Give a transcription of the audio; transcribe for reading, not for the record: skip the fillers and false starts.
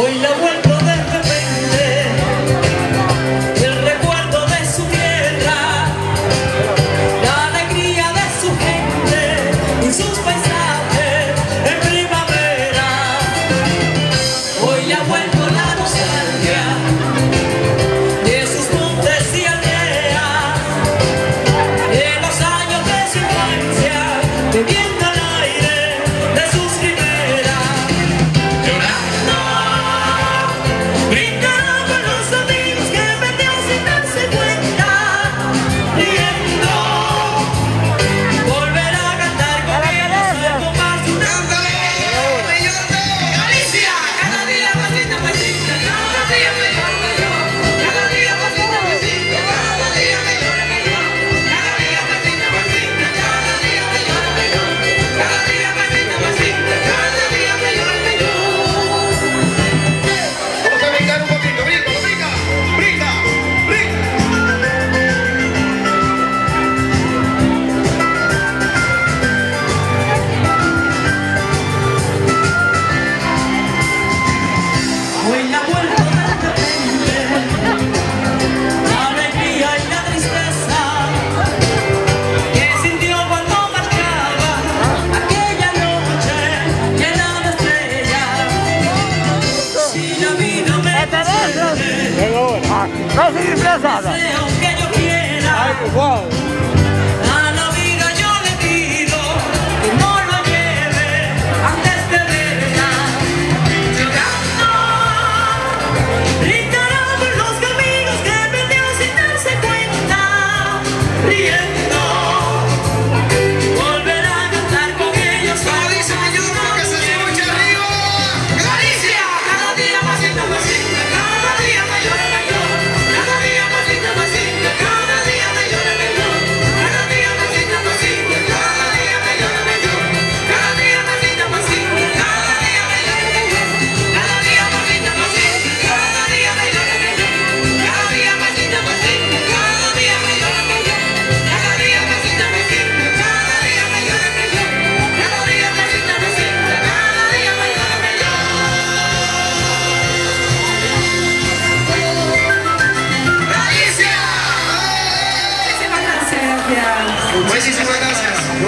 Hoy la vuelvo de repente, el recuerdo de su tierra, la alegría de su gente y sus paisajes en primavera. Hoy la vuelvo la nostalgia de sus montes y aldeas, de los años de su infancia, bebiendo el aire de sus riberas. Llorando, brindando con los amigos que perdió sin darse cuenta, riendo, volver a cantar con ellos, algo más de una vez. Galicia, cada día más linda, más linda, cada día mejor que yo, cada día más linda, más linda, cada día mejor que yo, cada día más linda, más linda, cada día mejor que yo, cada día más linda, más linda, cada día mejor que yo. Vamos a brincar un poquito, brinca, brinca, brinca, brinca. Hoy la vuelvo de repente, la alegría y la tristeza que sintió cuando marchaba aquella noche llena de estrellas. Si la vida me concede Casi disfrazada. deseos que yo quiera, Wow. a la vida yo le pido que no lo lleve antes de verla. Llorando, brindará por los caminos que perdió sin darse cuenta, riendo, volverá a cantar con ellos. Dice mi yuca que se escuche arriba. Galicia, cada día más linda, más linda, cada día mayor que yo, cada día más linda, más linda, cada día mayor que yo, cada día más linda, más linda, cada día mayor que yo, cada día más linda, más linda, cada día mayor que yo, cada día más linda, más linda, cada día mayor que yo, cada día más linda, más linda, cada día mayor que yo, cada día más linda, más linda, cada día mayor que yo, cada día más linda, más linda, cada día mayor que yo. ¡Galicia! Muchísimas gracias. Muchísimas gracias.